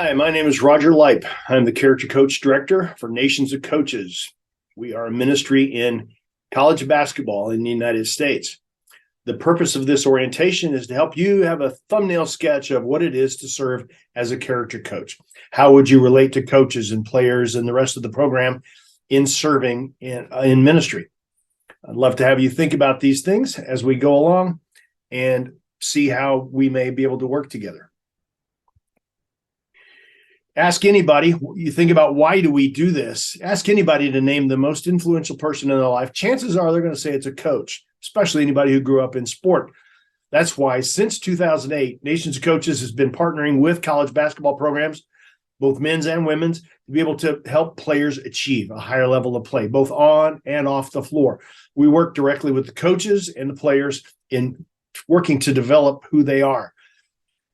Hi, my name is Roger Leip. I'm the Character Coach Director for Nations of Coaches. We are a ministry in college basketball in the United States. The purpose of this orientation is to help you have a thumbnail sketch of what it is to serve as a character coach. How would you relate to coaches and players and the rest of the program in serving in ministry? I'd love to have you think about these things as we go along and see how we may be able to work together. Ask anybody, you think about why do we do this? Ask anybody to name the most influential person in their life. Chances are they're going to say it's a coach, especially anybody who grew up in sport. That's why since 2008, Nations of Coaches has been partnering with college basketball programs, both men's and women's, to be able to help players achieve a higher level of play, both on and off the floor. We work directly with the coaches and the players in working to develop who they are.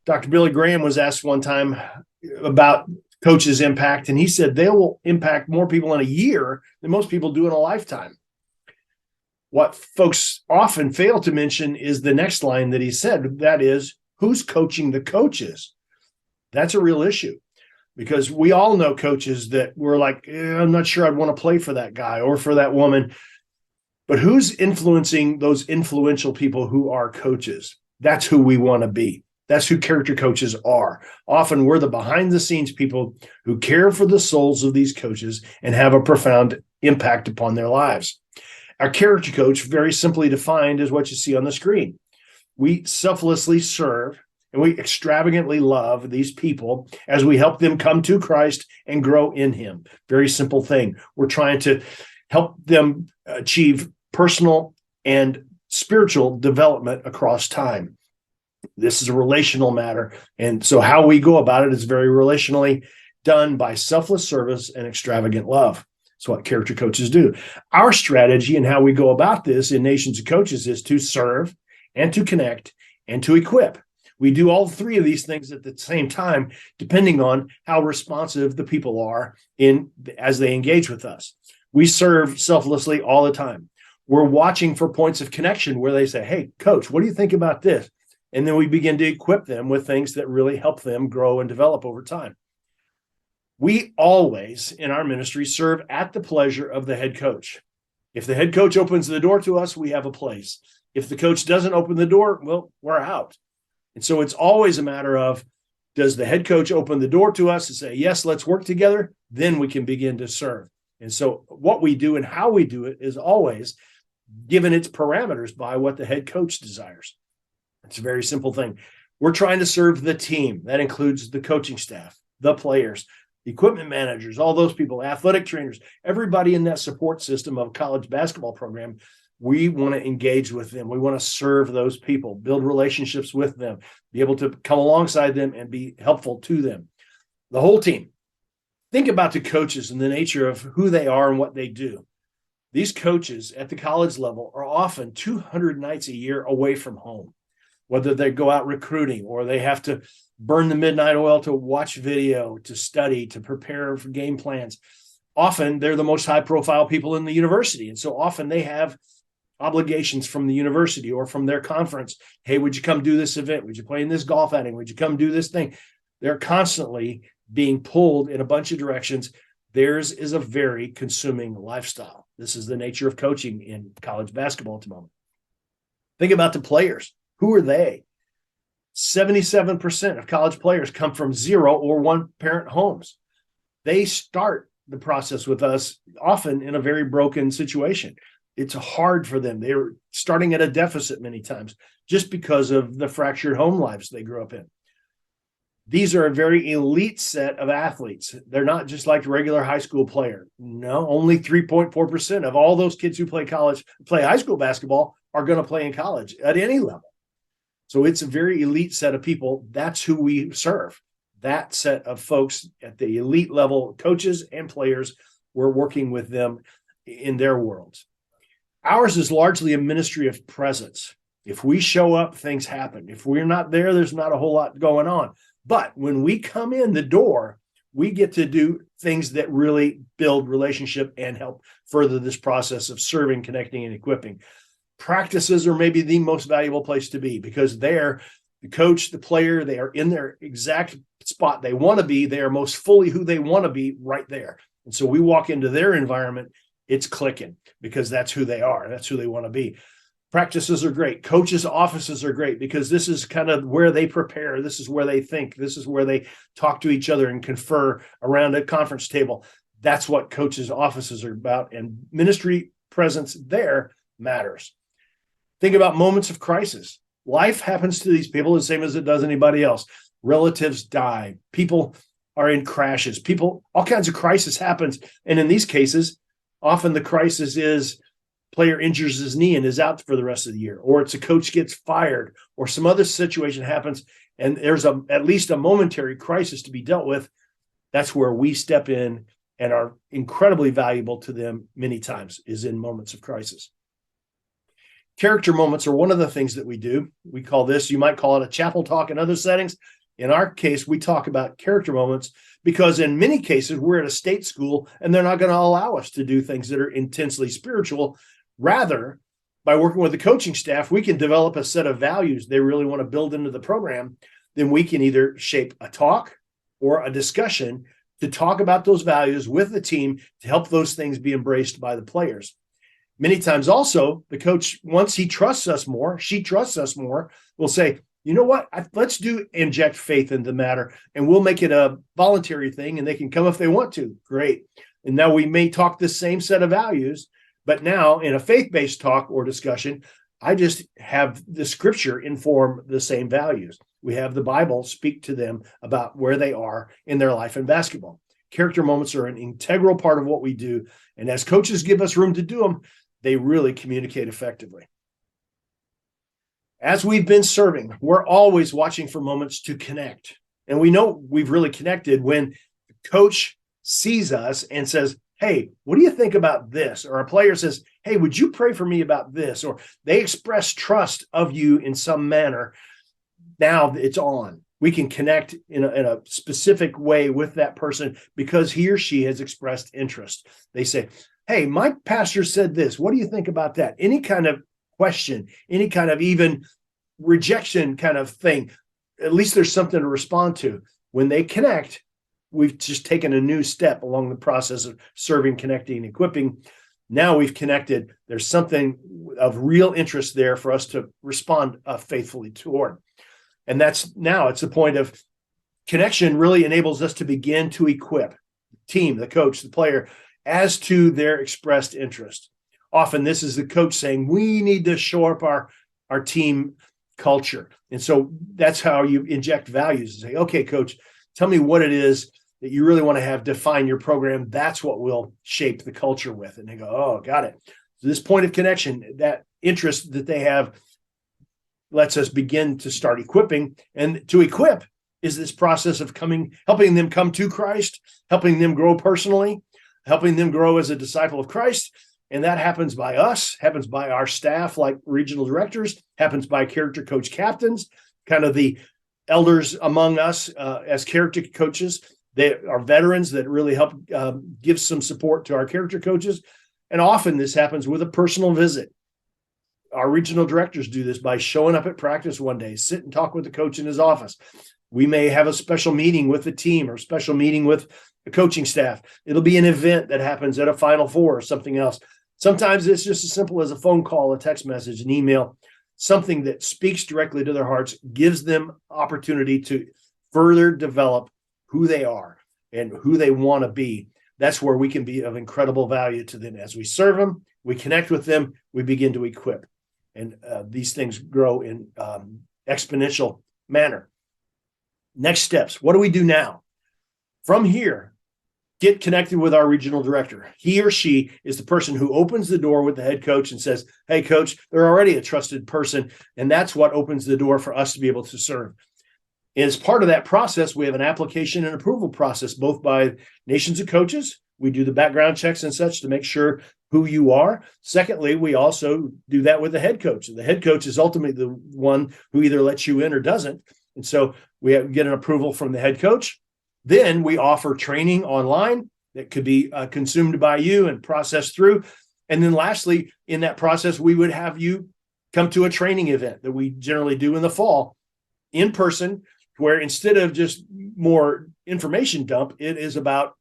Dr. Billy Graham was asked one time about coaches' impact, and he said they will impact more people in a year than most people do in a lifetime. What folks often fail to mention is the next line that he said, that is, who's coaching the coaches? That's a real issue, because we all know coaches that we're like, I'm not sure I'd want to play for that guy or for that woman. But who's influencing those influential people who are coaches? That's who we want to be. That's who character coaches are. Often we're the behind the scenes people who care for the souls of these coaches and have a profound impact upon their lives. Our character coach, very simply defined, is what you see on the screen. We selflessly serve and we extravagantly love these people as we help them come to Christ and grow in him. Very simple thing. We're trying to help them achieve personal and spiritual development across time. This is a relational matter. And so how we go about it is very relationally done by selfless service and extravagant love. That's what character coaches do. Our strategy and how we go about this in Nations of Coaches is to serve and to connect and to equip. We do all three of these things at the same time, depending on how responsive the people are as they engage with us. We serve selflessly all the time. We're watching for points of connection where they say, hey, coach, what do you think about this? And then we begin to equip them with things that really help them grow and develop over time. We always, in our ministry, serve at the pleasure of the head coach. If the head coach opens the door to us, we have a place. If the coach doesn't open the door, well, we're out. And so it's always a matter of, does the head coach open the door to us and say, yes, let's work together? Then we can begin to serve. And so what we do and how we do it is always given its parameters by what the head coach desires. It's a very simple thing. We're trying to serve the team. That includes the coaching staff, the players, the equipment managers, all those people, athletic trainers, everybody in that support system of a college basketball program. We want to engage with them. We want to serve those people, build relationships with them, be able to come alongside them and be helpful to them. The whole team. Think about the coaches and the nature of who they are and what they do. These coaches at the college level are often 200 nights a year away from home, whether they go out recruiting or they have to burn the midnight oil to watch video, to study, to prepare for game plans. Often they're the most high-profile people in the university. And so often they have obligations from the university or from their conference. Hey, would you come do this event? Would you play in this golf outing? Would you come do this thing? They're constantly being pulled in a bunch of directions. Theirs is a very consuming lifestyle. This is the nature of coaching in college basketball at the moment. Think about the players. Who are they? 77% of college players come from 0 or 1-parent homes. They start the process with us often in a very broken situation. It's hard for them. They're starting at a deficit many times just because of the fractured home lives they grew up in. These are a very elite set of athletes. They're not just like the regular high school player. No, only 3.4% of all those kids who play high school basketball are going to play in college at any level. So it's a very elite set of people. That's who we serve. That set of folks at the elite level, coaches and players, we're working with them in their worlds. Ours is largely a ministry of presence. If we show up, things happen. If we're not there, there's not a whole lot going on. But when we come in the door, we get to do things that really build relationship and help further this process of serving, connecting, and equipping. Practices are maybe the most valuable place to be, because there The coach, the player, they are in their exact spot they want to be. They are most fully who they want to be right there. And so we walk into their environment, it's clicking because that's who they are. That's who they want to be. Practices are great. Coaches' offices are great because this is kind of where they prepare. This is where they think. This is where they talk to each other and confer around a conference table. That's what coaches' offices are about. And ministry presence there matters. Think about moments of crisis. Life happens to these people the same as it does anybody else. Relatives die. People are in crashes. All kinds of crisis happens. And in these cases, often the crisis is player injures his knee and is out for the rest of the year, or it's a coach gets fired, or some other situation happens, and there's at least a momentary crisis to be dealt with. That's where we step in and are incredibly valuable to them many times, is in moments of crisis. Character moments are one of the things that we do. We call this, you might call it a chapel talk in other settings. In our case, we talk about character moments because in many cases, we're at a state school and they're not going to allow us to do things that are intensely spiritual. Rather, by working with the coaching staff, we can develop a set of values they really want to build into the program. Then we can either shape a talk or a discussion to talk about those values with the team to help those things be embraced by the players. Many times also, the coach, once he trusts us more, she trusts us more, will say, you know what, let's inject faith into the matter, and we'll make it a voluntary thing, and they can come if they want to. Great. And now we may talk the same set of values, but now in a faith-based talk or discussion, I just have the scripture inform the same values. We have the Bible speak to them about where they are in their life in basketball. Character moments are an integral part of what we do. And as coaches give us room to do them, they really communicate effectively. As we've been serving, we're always watching for moments to connect. And we know we've really connected when the coach sees us and says, hey, what do you think about this? Or a player says, hey, would you pray for me about this? Or they express trust of you in some manner. Now it's on. We can connect in a specific way with that person because he or she has expressed interest. They say, hey, my pastor said this. What do you think about that? Any kind of question, any kind of even rejection kind of thing. At least there's something to respond to. When they connect, we've just taken a new step along the process of serving, connecting, equipping. Now we've connected. There's something of real interest there for us to respond faithfully toward. And it's the point of connection really enables us to begin to equip the team, the coach, the player, as to their expressed interest. Often this is the coach saying, we need to shore up our team culture. And so that's how you inject values and say, okay, coach, tell me what it is that you really want to have define your program. That's what we'll shape the culture with. And they go, oh, got it. So this point of connection, that interest that they have, lets us begin to start equipping. And to equip is this process of helping them come to Christ, helping them grow personally, helping them grow as a disciple of Christ. And that happens by us, happens by our staff, like regional directors, happens by character coach captains, kind of the elders among us as character coaches. They are veterans that really help give some support to our character coaches. And often this happens with a personal visit. Our regional directors do this by showing up at practice one day, sit and talk with the coach in his office. We may have a special meeting with the team or special meeting with the coaching staff. It'll be an event that happens at a Final Four or something else. Sometimes it's just as simple as a phone call, a text message, an email, something that speaks directly to their hearts, gives them opportunity to further develop who they are and who they want to be. That's where we can be of incredible value to them. As we serve them, we connect with them, we begin to equip. And these things grow in exponential manner. Next steps. What do we do now? From here, get connected with our regional director. He or she is the person who opens the door with the head coach and says, hey, coach, they're already a trusted person. And that's what opens the door for us to be able to serve. As part of that process, we have an application and approval process, both by nations of coaches. We do the background checks and such to make sure who you are. Secondly, we also do that with the head coach. And the head coach is ultimately the one who either lets you in or doesn't. And so we get an approval from the head coach. Then we offer training online that could be consumed by you and processed through. And then lastly, in that process, we would have you come to a training event that we generally do in the fall. in person, where instead of just more information dump, it is about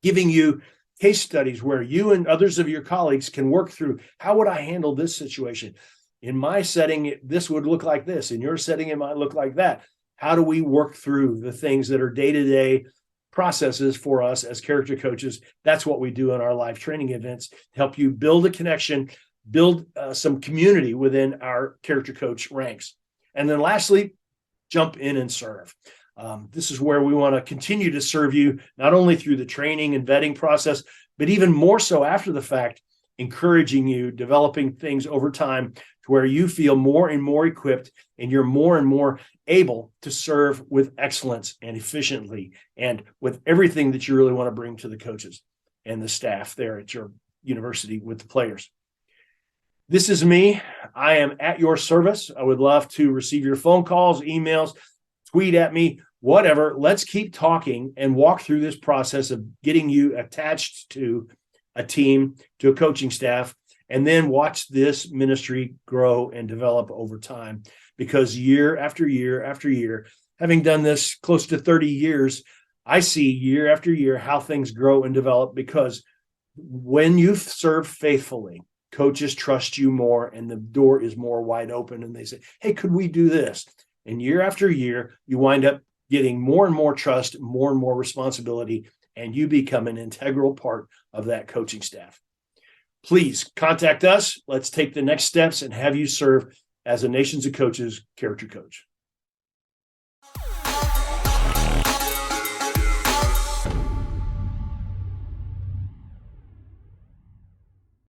giving you case studies where you and others of your colleagues can work through, how would I handle this situation? In my setting, this would look like this. In your setting, it might look like that. How do we work through the things that are day-to-day processes for us as character coaches? That's what we do in our live training events to help you build a connection, build some community within our character coach ranks. And then lastly, jump in and serve. This is where we want to continue to serve you, not only through the training and vetting process, but even more so after the fact, encouraging you, developing things over time to where you feel more and more equipped and you're more and more able to serve with excellence and efficiently and with everything that you really want to bring to the coaches and the staff there at your university with the players. This is me. I am at your service. I would love to receive your phone calls, emails, tweet at me, whatever. Let's keep talking and walk through this process of getting you attached to a team, to a coaching staff, and then watch this ministry grow and develop over time. Because year after year after year, having done this close to 30 years, I see year after year how things grow and develop, because when you serve faithfully, coaches trust you more and the door is more wide open and they say, hey, could we do this? And year after year, you wind up getting more and more trust, more and more responsibility, and you become an integral part of that coaching staff. Please contact us. Let's take the next steps and have you serve as a Nations of Coaches character coach.